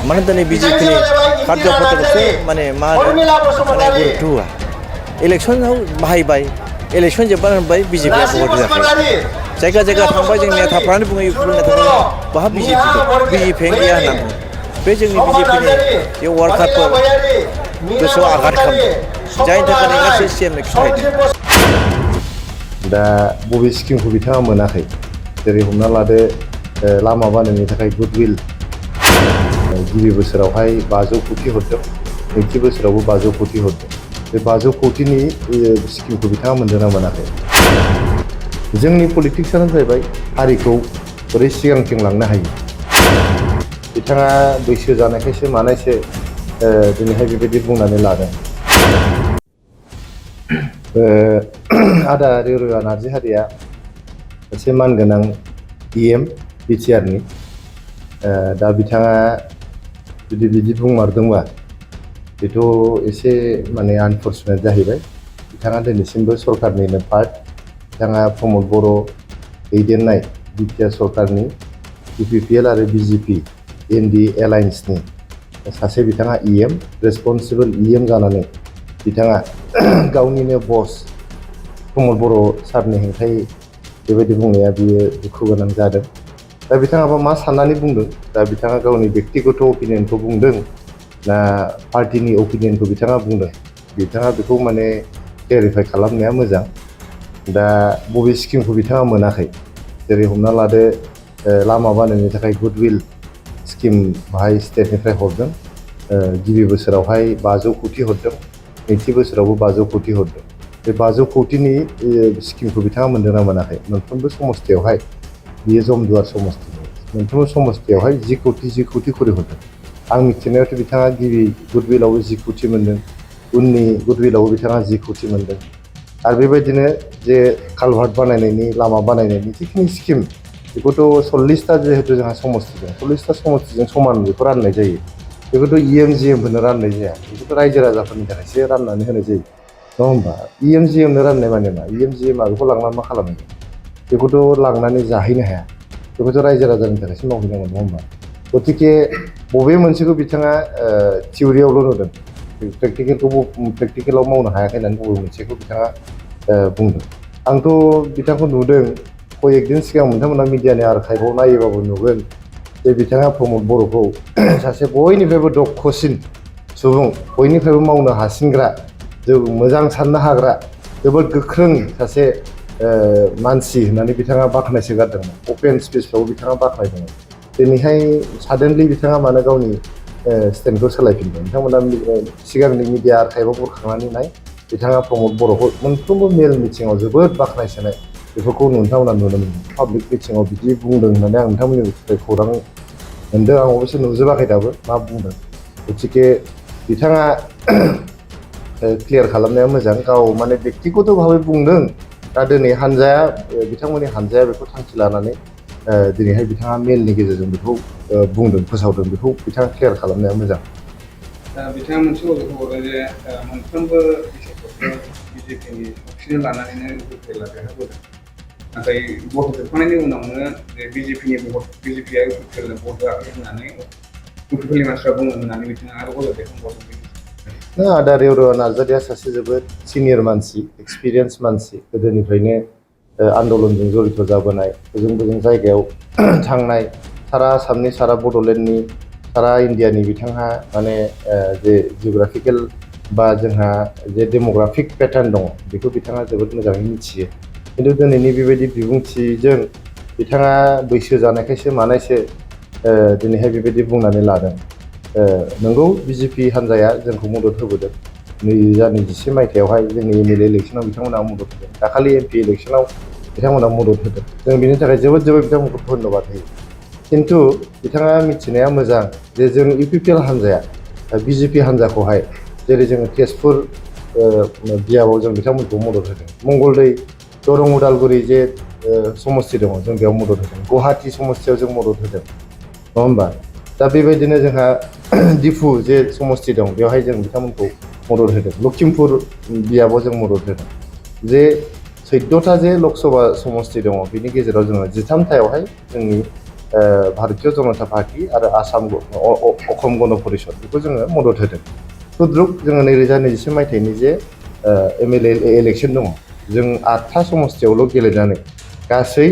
माने दिनै बिजेपिनि कार्जफोरखौसो माने मा होनो माने गुरुत्व होआ इलेक्सनाव बाहायबाय इलेक्सन जोब्बानो होनबाय बिजेपिया भट होआखै जायगा जायगा थांबाय जोंनि नेताफ्रानो बुङो इउपिपिएल नेताफ्रा बहा बिजेपि दं बिजेपिआनो गैया होनना बुङो बे जोंनि बिजेपिनि जे वार्कारफोर गोसोआव आघात खालामदों जायनि थाखाय गासै सिएम इलेक्सन हायदों दा बबे स्किमखौ बिथाङा मोनाखै जेरै हमना लादो लामा बानायनो थाखाय गुडविल गिबि बोसोरावहाय 500 कोटी हरदों नैथि बोसोरावबो 500 कोटी हरदों बे 500 कोटीनि स्किमखौ बिथाङा मोनदों ना मोनाखै जोंनि पलिटिक्सआनो जाहैबाय हारिखौ बोरै सिगांथिं लांनो हायो बिथाङा बैसो जानायखायसो मानायसो दिनैहाय बेबायदि बुंनानै लादों आदा रेरुवा नार्जिहारिया मोनसे मानगोनां इएम बिटिआरनि दा बिथाङा जुदि बिदि बुंमारदोंबा बेथ' एसे माने आनफर्चुनेट जाहैबाय बिथाङा दिनैसिमबो सरकारनिनो पार्ट बिथाङा प्रमद बर' दैदेननाय बिटिआर सरकारनि इउपिपिएल आरो बिजेपि एनडि एलायन्सनि सासे बिथाङा इएम रेसपन्सिबल इएम जानानै बिथाङा गावनिनो बस प्रमद बर' सारनि हेंथायै बेबायदि बुंनाया बियो दुखु गोनां जादों दा बिथाङाबा मा साननानै बुंदों दा बिथाङा गावनि बेक्तिगत अपिनियनखौ बुंदों ना पार्टिनि अपिनियनखौ बिथाङा बुंदों बिथाङा बेखौ माने क्लेरिफाइ खालामनाया मोजां दा बबे स्किमखौ बिथाङा मोनाखै जेरै हमना लादो लामा बानायनो थाखाय गुडविल स्किम बाहाय स्टेटनिफ्राय हरदों गिबि बोसोरावहाय 500 कोटी हरदों नैथि बोसोरावबो 500 कोटी हरदों बे 500 कोटीनि स्किमखौ बिथाङा मोनदों ना मोनाखै मोनफ्रोमबो समस्तियावहाय बियो जमदुवार समस्ति मोनफ्रोमबो समस्तियावहाय 10 कोटी खरि हरदों आं मिथिनायावथ' बिथाङा गिबि गुडविलावबो 10 कोटी मोनदों उननि गुडविलावबो बिथाङा 10 कोटी मोनदों आरो बेबायदिनो जे कालभार्ट बानायनायनि लामा बानायनायनि जिखिनि स्किम बेखौथ' 40टा जिहेतु जोंहा समस्ति दं 40टा समस्तिजों समान बेखौ राननाय जायो बेखौथ' इएम जिएमफोरनो राननाय जाया बेखौथ' रायजो राजाफोरनि थाखायसो राननानै होनाय जायो नङा होमबा इएम जिएमनो राननाय माने मा इएम जिएमआ बेखौ लांनानै मा खालामो बेखौथ' लांनानै जाहैनो हाया बेखौथ' रायजो राजानि थाखायसो मावहैनांगोन नङा होमबा गतिके बबे मोनसेखौ बिथाङा थिउरियावल' नुदों प्रेक्टिकेलाव मावनो हायाखै होननानै बबे मोनसेखौ बिथाङा बुंदों आंथ' बिथांखौ नुदों कयेकदिन सिगां नोंथांमोना मिडियानि आर्काइभआव नायोबाबो नुगोन जे बिथाङा प्रमद बर'खौ सासे बयनिफ्रायबो दक्षसिन सुबुं बयनिफ्रायबो मावनो हासिनग्रा मोजां साननो हाग्रा जोबोद गोख्रों सासे मानसि होननानै बिथाङा बाख्नायसोगारदोंमोन अपेन स्पेसफ्राव बिथाङा बाख्नायदोंमोन दिनैहाय साडेनलि बिथाङा मानो गावनि स्टेन्डखौ सोलायफिनदों नोंथांमोना सिगांनि मिडिया आर्काइभआव बोखांनानै नाय बिथाङा प्रमद बर'खौ मोनफ्रोमबो मेल मिटिङाव जोबोद बाख्नायसोनाय बेफोरखौ नोंथांमोना नुनो मोनो पाब्लिक मिटिङाव बिदि बुंदों होननानै आं नोंथांमोननिफ्राय खौरां मोनदों आं अबयस्से नुजोबाखै दाबो मा बुंदों गतिके बिथाङा क्लियार खालामनाया मोजां गाव माने बेक्तिगत भाबै बुंदों दा दिनै हानजाया बिथांमोननि हानजाया बेखौ थांखि लानानै दिनैहाय बिथाङा मेलनि गेजेरजों बेखौ बुंदों फोसावदों बेखौ बिथाङा क्लियार खालामनाया मोजां बिथाङा मोनसे अजदखौ हरो जे मोनफ्रोमबो बिसायख'खौ बिजेपिनि साबसिन लानानैनो इउपिपिएलआ देरहाबोदों नाथाय भट जोबखांनायनि उनावनो जे बिजेपिआ इउपिपिएलनो भट होआखै होननानै इउपिपिएलनि मानसिफ्रा बुङो होननानै बिथाङा आरो अजद दैखांबावदों आदा रेरुवा नार्जारिया सासे जोबोद सिनियर मानसि एक्सपिरियेन्स मानसि गोदोनिफ्रायनो आन्दलनजों जड़ित जाबोनाय बोजों जायगायाव थांनाय सारा आसामनि सारा बड'लेण्डनि सारा इन्डियानि बिथांहा माने जे जिअग्राफिकेल बा जोंहा जे डेम'ग्राफिक पेटार्न दङ बेखौ बिथाङा जोबोद मोजाङै मिथियो खिन्थु दिनैनि बेबायदि बिबुंथिजों बिथाङा बैसो जानायखायसो मानायसो दिनैहाय बेबायदि बुंनानै लादों नंगौ बिजेपि हान्जाया जोंखौ मदद होबोदों 2021 मायथाइयावहाय जोंनि एमएलए इलेक्सनाव बिथांमोना मदद होदों दाखालि एमपि इलेक्सनाव बिथांमोना मदद होदों जों बिनि थाखाय जोबोद बिथांमोनखौ धन्यबाद होयो खिन्थु बिथाङा मिथिनाया मोजां जे जों इउपिपिएल हान्जाया बिजेपि हान्जाखौहाय जेरै जोङो तेजपुर बियाबाव जों बिथांमोनखौ मदद होदों मंगलदै दरं उदालगुरि जे समस्ति दङ जों बेयाव मदद होदों गुवाहाटि समस्तियाव जों मदद होदों नङा होमबा दा बेबायदिनो जोंहा दिफु जे समस्ति दं बेवहाय जों बिथांमोनखौ मदद होदों लखिमपुर बियाबाव जों मदद होदों जे 14टा जे लकसभा समस्ति दङ बिनि गेजेराव जोङो 13थायावहाय जोंनि भारतीय जनता पार्टी आरो आसाम अखम गण परिषद बेखौ जोङो मदद होदों सुद्रुक जोङो 2020 मायथाइनि जे MLA इलेक्सन दङ जों 8था समस्तियावल' गेलेनानै गासै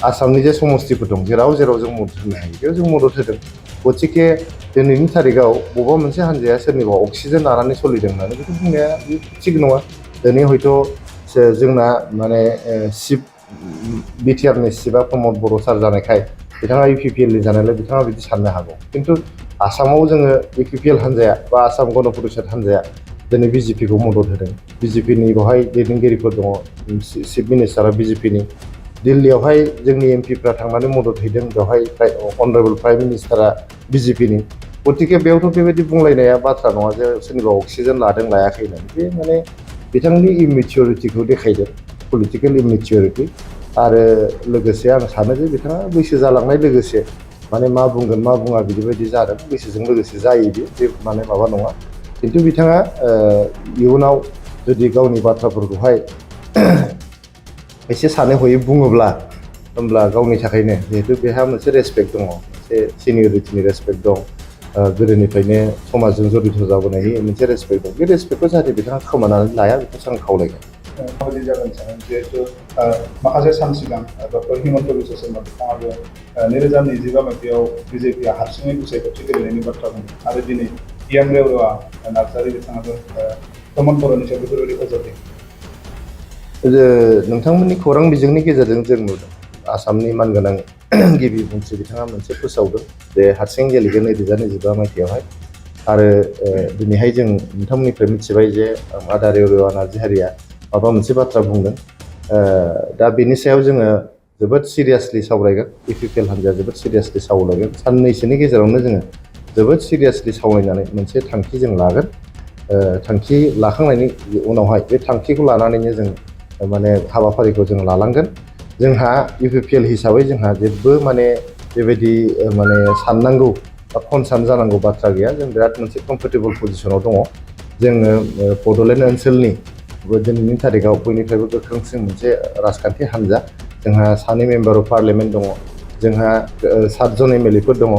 आसामनि जे समस्तिफोर दं जेराव जों मदद होनो हायो बेयाव जों मदद होदों गतिके दिनैनि थारिखआव बबेबा मोनसे हान्जाया सोरनिबा अक्सिजेन लानानै सोलिदों होननानै बेखौ बुंनाया थिग नङा दिनै हयथ' जोंना माने चिफ बिटिआरनि चिफआ प्रमद बर' सार जानायखाय बिथाङा UPPLनि जानायलाय बिथाङा बिदि साननो हागौ खिन्थु आसामाव जोङो UPPL हान्जाया बा आसाम गण परिषद हान्जाया दिनै BJPखौ मदद होदों BJPनि बेवहाय दैदेनगिरिफोर दङ चिफ मिनिस्टारा BJPनि दिल्लीयावहाय जोंनि MPफ्रा थांनानै मदद हैदों बेवहाय अनारेबल प्राइम मिनिस्टारा BJPनि गतिके बेयावथ' बेबायदि बुंलायनाया बाथ्रा नङा जे सोरनिबा अक्सिजेन लादों लायाखै होननानै बे माने बिथांनि इमेच्युरिटिखौ देखायदों पलिटिकेल इमेच्युरिटि आरो लोगोसे आं सानो जे बिथाङा बैसो जालांनाय लोगोसे माने मा बुंगोन मा बुङा बिदिबायदि जादों बैसोजों लोगोसे जायो बे माने माबा नङा खिन्थु बिथाङा इयुनाव जुदि गावनि बाथ्राफोरखौहाय एसे सानै हयै बुङोब्ला होमब्ला गावनि थाखायनो जिहेतु बेहा मोनसे रेसपेक्ट दङ मोनसे सिनियरिटिनि रेसपेक्ट दं गोदोनिफ्रायनो समाजजों जड़ित जाबोनायनि मोनसे रेसपेक्ट दं बे रेसपेक्टखौ जाहाथे बिथाङा खोमानानै लाया बेखौसो आं खावलायगोन माबायदि जागोन सानो जिहेतु माखासे सान सिगां डक्टर हिमन्त बिश्व शर्मा बिथाङाबो 2025 मायथाइयाव BJPआ हारसिङै बिसायख'थि गेलेनायनि बाथ्रा बुंदों आरो दिनै PM रेवरा नार्जारि बिथाङाबो प्रमद बर'नि सायाव बेफोरबायदि अजद नोंथांमोननि खौरां बिजोंनि गेजेरजों जों नुदों आसामनि मानगोनां गिबि मन्थ्रि बिथाङा मोनसे फोसावदों जे हारसिं गेलेगोन 2025 मायथाइयावहाय आरो दिनैहाय जों नोंथांमोननिफ्राय मिथिबाय जे आदा रेवरा नार्जारिया माबा मोनसे बाथ्रा बुंदों दा बेनि सायाव जोङो जोबोद सिरियासलि सावरायगोन UPPL हान्जाया जोबोद सिरियासलि सावरायगोन साननैसोनि गेजेरावनो जोङो जोबोद सिरियासलि सावरायनानै मोनसे थांखि जों लागोन थांखि लाखांनायनि उनावहाय बे थांखिखौ लानानैनो जों माने हाबाफारिखौ जों लालांगोन जोंहा UPPL हिसाबै जोंहा जेबो माने बेबायदि माने साननांगौ बा कनसार्न जानांगौ बाथ्रा गैया जों बिराद मोनसे कम्फर्टेबल पजिशनाव दङ जोङो बड'लेण्ड ओनसोलनि दिनैनि थारिखआव बयनिफ्रायबो गोख्रोंसिन मोनसे राजखान्थि हान्जा जोंहा 2 मेम्बार अफ पार्लियामेन्ट दङ जोंहा 7 जन MLAफोर दङ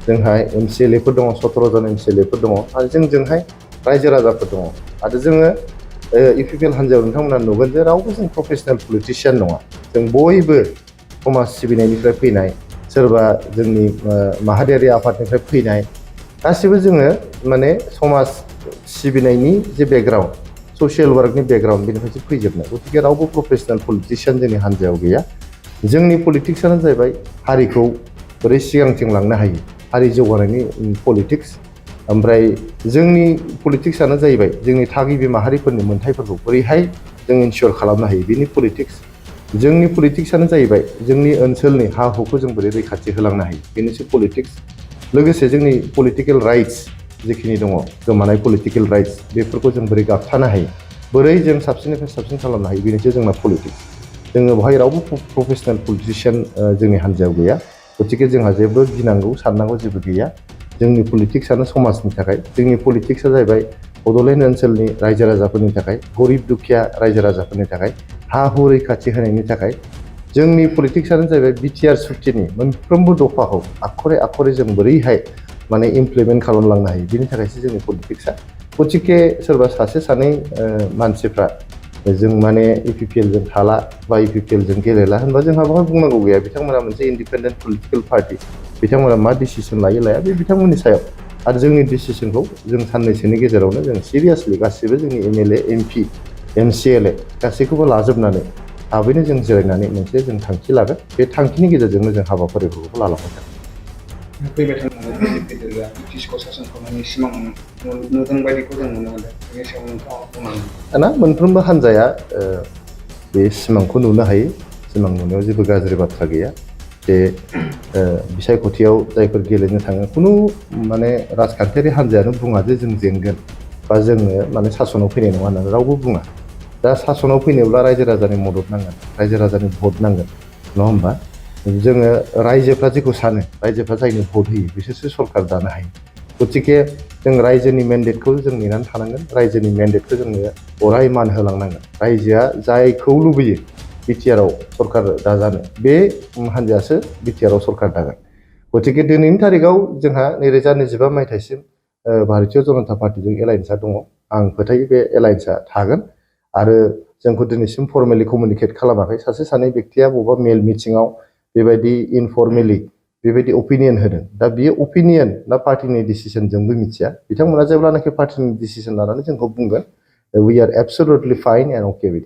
जोंहा MCLAफोर दङ 17 जन MCLAफोर दङ आरो जोंजोंहाय रायजो राजाफोर दङ आरो जोङो UPPL हान्जायाव नोंथांमोना नुगोन जे रावबो जों प्रफेसनेल पलिटिशियान नङा जों बयबो समाज सिबिनायनिफ्राय फैनाय सोरबा जोंनि माहारियारि आफादनिफ्राय फैनाय गासिबो जोङो माने समाज सिबिनायनि जे बेकग्राउन्ड ससियेल वार्कनि बेकग्राउन्ड बेनिफ्रायसो फैजोबनाय गतिके रावबो प्रफेसनेल पलिटिशियान जोंनि हान्जायाव गैया जोंनि पलिटिक्सआनो जाहैबाय हारिखौ बोरै सिगांथिं लांनो हायो हारि जौगानायनि पलिटिक्स ओमफ्राय जोंनि पलिटिक्सआनो जाहैबाय जोंनि थागिबि माहारिफोरनि मोन्थाइफोरखौ बोरैहाय जों इनसियर खालामनो हायो बेनि पलिटिक्स जोंनि पलिटिक्सआनो जाहैबाय जोंनि ओनसोलनि हा हुखौ जों बोरै रैखाथि होलांनो हायो बेनिसो पलिटिक्स लोगोसे जोंनि पलिटिकेल राइट्स जिखिनि दङ गोमानाय पलिटिकेल राइट्स बेफोरखौ जों बोरै गाबथानो हायो बोरै जों साबसिननिफ्राय साबसिन खालामनो हायो बेनिसो जोंना पलिटिक्स जोङो बेवहाय रावबो प्रफेसनेल पलिटिशियान जोंनि हान्जायाव गैया गतिके जोंहा जेबो गिनांगौ साननांगौ जेबो गैया जोंनि पलिटिक्सआनो समाजनि थाखाय जोंनि पलिटिक्सआ जाहैबाय बड'लेण्ड ओनसोलनि रायजो राजाफोरनि थाखाय गरिब दुखिया रायजो राजाफोरनि थाखाय हा हु रैखाथि होनायनि थाखाय जोंनि पलिटिक्सआनो जाहैबाय BTR सुक्तिनि मोनफ्रोमबो दफाखौ आखरे आखरे जों बोरैहाय माने इमप्लिमेन्ट खालामलांनो हायो बेनि थाखायसो जोंनि पलिटिक्सआ गतिके सोरबा सासे सानै मानसिफ्रा जों माने UPPL जों थाला बा UPPL जों गेलेला होनबा जोंहा बेवहाय बुंनांगौ गैया बिथांमोना मोनसे इन्डिपेन्डेन्ट पलिटिकेल पार्टि बिथांमोना मा डिसिसन लायो लाया बे बिथांमोननि सायाव आरो जोंनि डिसिसनखौ जों साननैसोनि गेजेरावनो जों सिरियासलि गासिबो जोंनि MLA MP MCLA गासैखौबो लाजोबनानै थाबैनो जों जिरायनानै मोनसे जों थांखि लागोन बे थांखिनि गेजेरजोंनो जों हाबाफारिफोरखौ लालांबाय थागोन फैबाय थानाय BJP दोलोआ ब्रिटिशखौ सासन खालामनायनि सिमां नुदों बायदिखौ जों नुनो मोनदों बेनि सायाव नोंथाङा बुंनांगोन दाना मोनफ्रोमबो हान्जाया बे सिमांखौ नुनो हायो सिमां नुनायाव जेबो गाज्रि बाथ्रा गैया जे बिसायख'थियाव जायफोर गेलेनो थाङो खुनु माने राजखान्थियारि हान्जायानो बुङा जे जों जेनगोन बा जोङो माने सासनाव फैनाय नङा होननानै रावबो बुङा दा सासनाव फैनोब्ला रायजो राजानि मदद नांगोन रायजो राजानि भट नांगोन नङा होमबा जोङो रायजोफ्रा जेखौ सानो रायजोफ्रा जायनो भट होयो बिसोरसो सरकार दानो हायो गतिके जों रायजोनि मेन्डेटखौ जों नेनानै थानांगोन रायजोनि मेन्डेटखौ जोङो अराय मान होलांनांगोन रायजोआ जायखौ लुबैयो बिटिआरआव सरकार दाजानो बे हान्जायासो बिटिआरआव सरकार दागोन गतिके दिनैनि तारिखाव जोंहा 2025 मायथाइसिम भारतीय जनता पार्टीजों एलायन्सआ दङ आं फोथायो बे एलायन्सआ थागोन आरो जोंखौ दिनैसिम फर्मेलि कमिउनिकेट खालामाखै सासे सानै व्यक्तिया बबेबा मेल मिटिङाव बेबायदि इनफर्मेलि बेबायदि अपिनियन होदों दा बियो अपिनियन ना पार्टीनि डिसिसन जोंबो मिथिया बिथांमोना जेब्लानाखि पार्टीनि डिसिसन लानानै जोंखौ बुंगोन we are absolutely fine and okay with it